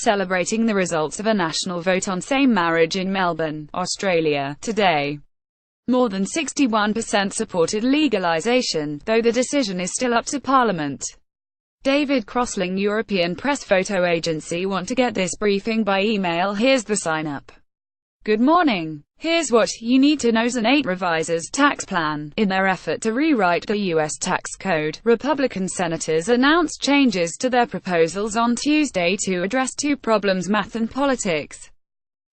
celebrating the results of a national vote on same marriage in Melbourne, Australia, today. More than 61% supported legalization, though the decision is still up to Parliament. David CroslingEu European Press Photo Agency want to get this briefing by email. Here's the sign-up. Good morning. Here's what you need to know. Senate revises tax plan. In their effort to rewrite the U.S. tax code, Republican senators announced changes to their proposals on Tuesday to address two problems: math and politics.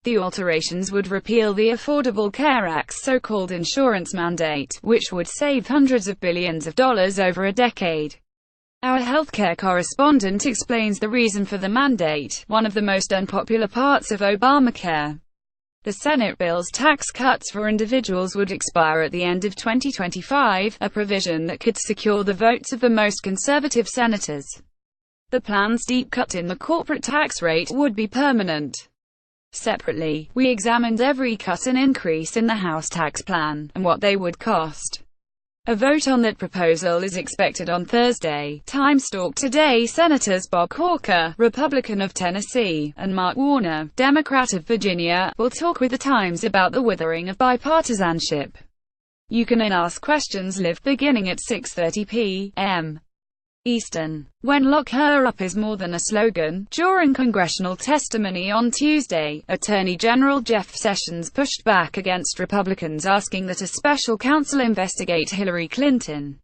The alterations would repeal the Affordable Care Act's so-called insurance mandate, which would save hundreds of billions of dollars over a decade. Our healthcare correspondent explains the reason for the mandate, one of the most unpopular parts of Obamacare. The Senate bill's tax cuts for individuals would expire at the end of 2025, a provision that could secure the votes of the most conservative senators. The plan's deep cut in the corporate tax rate would be permanent. Separately, we examined every cut and increase in the House tax plan, and what they would cost. A vote on that proposal is expected on Thursday. Times talk today. Senators Bob Corker, Republican of Tennessee, and Mark Warner, Democrat of Virginia, will talk with the Times about the withering of bipartisanship. You can ask questions live beginning at 6:30 p.m. Eastern. When "Lock her up" is more than a slogan. During congressional testimony on Tuesday, Attorney General Jeff Sessions pushed back against Republicans asking that a special counsel investigate Hillary Clinton.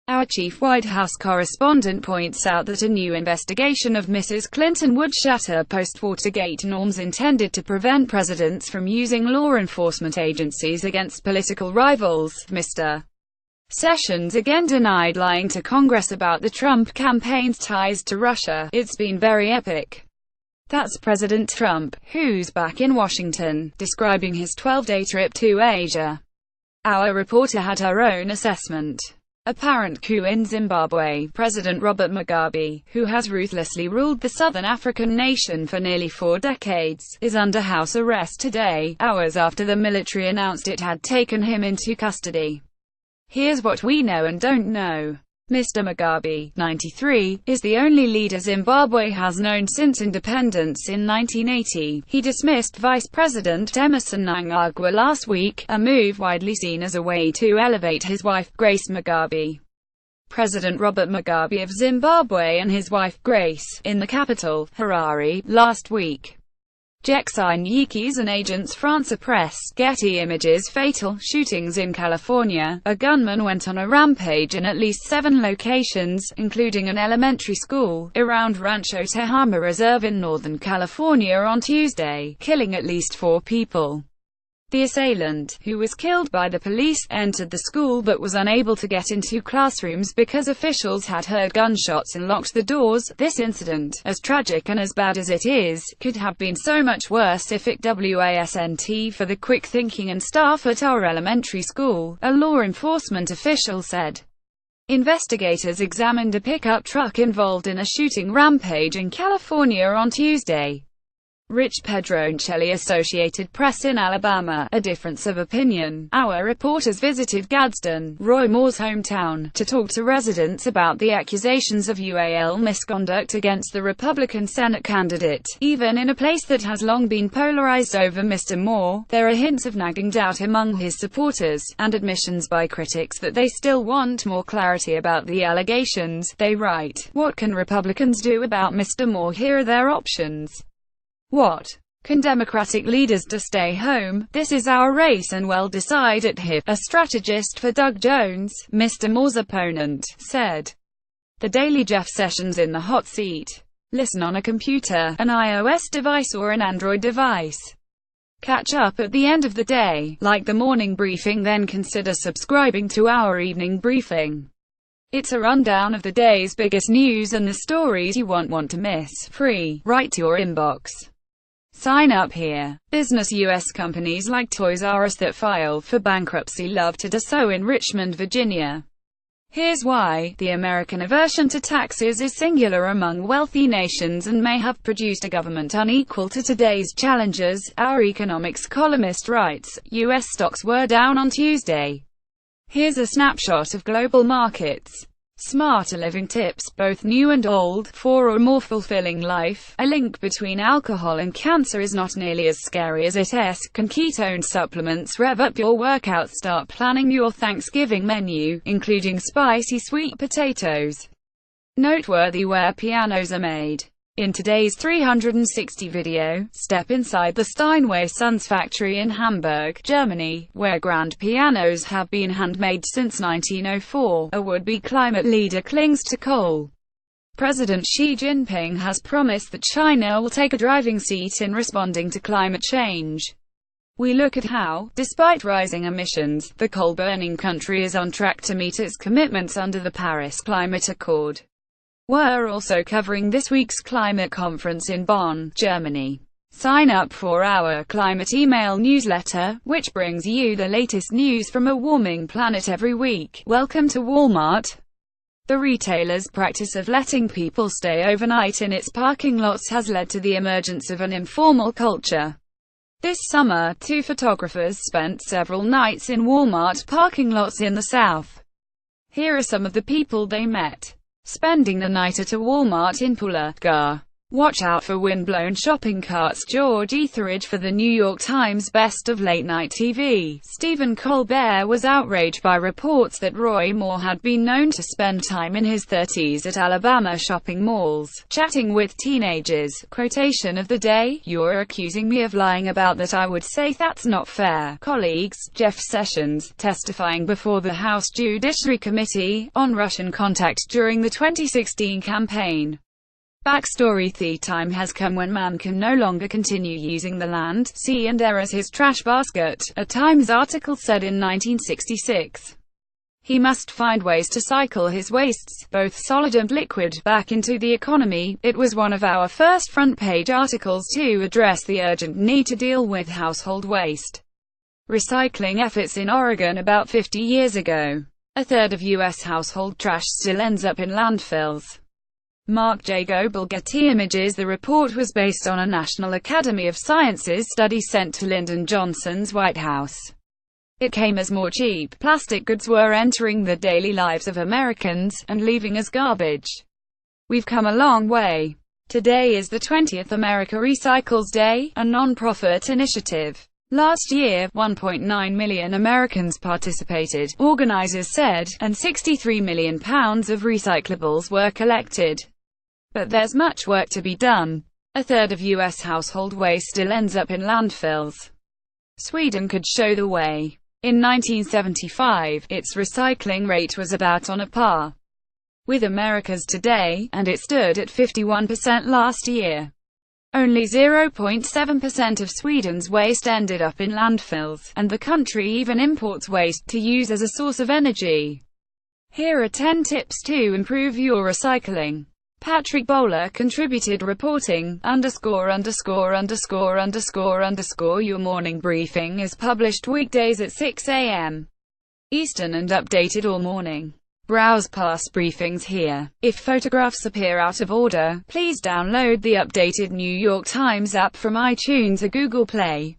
Our chief White House correspondent points out that a new investigation of Mrs. Clinton would shatter post-Watergate norms intended to prevent presidents from using law enforcement agencies against political rivals. Mr. Sessions again denied lying to Congress about the Trump campaign's ties to Russia. It's been very epic. That's President Trump, who's back in Washington, describing his 12-day trip to Asia. Our reporter had her own assessment. Apparent coup in Zimbabwe. President Robert Mugabe, who has ruthlessly ruled the southern African nation for nearly 4 decades, is under house arrest today, hours after the military announced it had taken him into custody. Here's what we know and don't know. Mr. Mugabe, 93, is the only leader Zimbabwe has known since independence in 1980. He dismissed Vice President Emmerson Mnangagwa last week, a move widely seen as a way to elevate his wife, Grace Mugabe. President Robert Mugabe of Zimbabwe and his wife, Grace, in the capital, Harare, last week. Jexine Yikis and Agence France Press. Getty Images. Fatal shootings in California. A gunman went on a rampage in at least 7 locations, including an elementary school, around Rancho Tehama Reserve in Northern California on Tuesday, killing at least 4 people. The assailant, who was killed by the police, entered the school but was unable to get into classrooms because officials had heard gunshots and locked the doors. This incident, as tragic and as bad as it is, could have been so much worse if it wasn't for the quick thinking and staff at our elementary school, a law enforcement official said. Investigators examined a pickup truck involved in a shooting rampage in California on Tuesday. Rich Pedroncelli, Associated Press in Alabama. A difference of opinion. Our reporters visited Gadsden, Roy Moore's hometown, to talk to residents about the accusations of UAL misconduct against the Republican Senate candidate. Even in a place that has long been polarized over Mr. Moore, there are hints of nagging doubt among his supporters, and admissions by critics that they still want more clarity about the allegations. They write, "What can Republicans do about Mr. Moore? Here are their options. What can Democratic leaders do? Stay home. This is our race and we'll decide it here." A strategist for Doug Jones, Mr. Moore's opponent, said. The Daily. Jeff Sessions in the hot seat. Listen on a computer, an iOS device or an Android device. Catch up at the end of the day. Like the morning briefing, then consider subscribing to our evening briefing. It's a rundown of the day's biggest news and the stories you won't want to miss. Free, right to your inbox. Sign up here. Business. U.S. companies like Toys R Us that filed for bankruptcy love to do so in Richmond, Virginia. Here's why. The American aversion to taxes is singular among wealthy nations and may have produced a government unequal to today's challenges, our economics columnist writes. U.S. stocks were down on Tuesday. Here's a snapshot of global markets. Smarter living tips, both new and old, for a more fulfilling life. A link between alcohol and cancer is not nearly as scary as it is. Can ketone supplements rev up your workout? Start planning your Thanksgiving menu, including spicy sweet potatoes. Noteworthy where pianos are made. In today's 360 video, step inside the Steinway Sons factory in Hamburg, Germany, where grand pianos have been handmade since 1904. A would-be climate leader clings to coal. President Xi Jinping has promised that China will take a driving seat in responding to climate change. We look at how, despite rising emissions, the coal-burning country is on track to meet its commitments under the Paris Climate Accord. We're also covering this week's climate conference in Bonn, Germany. Sign up for our climate email newsletter, which brings you the latest news from a warming planet every week. Welcome to Walmart. The retailer's practice of letting people stay overnight in its parking lots has led to the emergence of an informal culture. This summer, two photographers spent several nights in Walmart parking lots in the South. Here are some of the people they met. Spending the night at a Walmart in Pula, Gar. Watch out for wind-blown shopping carts. George Etheridge for the New York Times Best of Late-Night TV. Stephen Colbert was outraged by reports that Roy Moore had been known to spend time in his 30s at Alabama shopping malls, chatting with teenagers. Quotation of the day: "You're accusing me of lying about that. I would say that's not fair." Colleagues: Jeff Sessions, testifying before the House Judiciary Committee on Russian contact during the 2016 campaign. Backstory: the time has come when man can no longer continue using the land, sea and air as his trash basket, a Times article said in 1966. He must find ways to cycle his wastes, both solid and liquid, back into the economy. It was one of our first front-page articles to address the urgent need to deal with household waste recycling efforts in Oregon about 50 years ago. A third of U.S. household trash still ends up in landfills. Mark J. Goebel. Getty Images. The report was based on a National Academy of Sciences study sent to Lyndon Johnson's White House. It came as more cheap plastic goods were entering the daily lives of Americans, and leaving as garbage. We've come a long way. Today is the 20th America Recycles Day, a non-profit initiative. Last year, 1.9 million Americans participated, organizers said, and 63 million pounds of recyclables were collected. But there's much work to be done. A third of U.S. household waste still ends up in landfills. Sweden could show the way. In 1975, its recycling rate was about on a par with America's today, and it stood at 51% last year. Only 0.7% of Sweden's waste ended up in landfills, and the country even imports waste to use as a source of energy. Here are 10 tips to improve your recycling. Patrick Bowler contributed reporting, _______. Your morning briefing is published weekdays at 6 a.m. Eastern and updated all morning. Browse past briefings here. If photographs appear out of order, please download the updated New York Times app from iTunes or Google Play.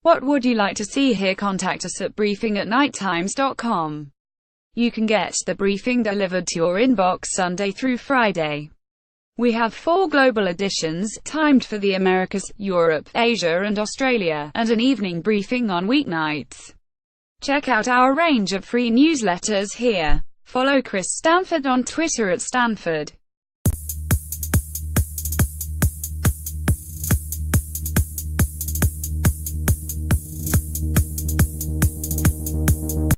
What would you like to see here? Contact us at briefing@nighttimes.com. You can get the briefing delivered to your inbox Sunday through Friday. We have 4 global editions, timed for the Americas, Europe, Asia and Australia, and an evening briefing on weeknights. Check out our range of free newsletters here. Follow Chris Stanford on Twitter at Stanford.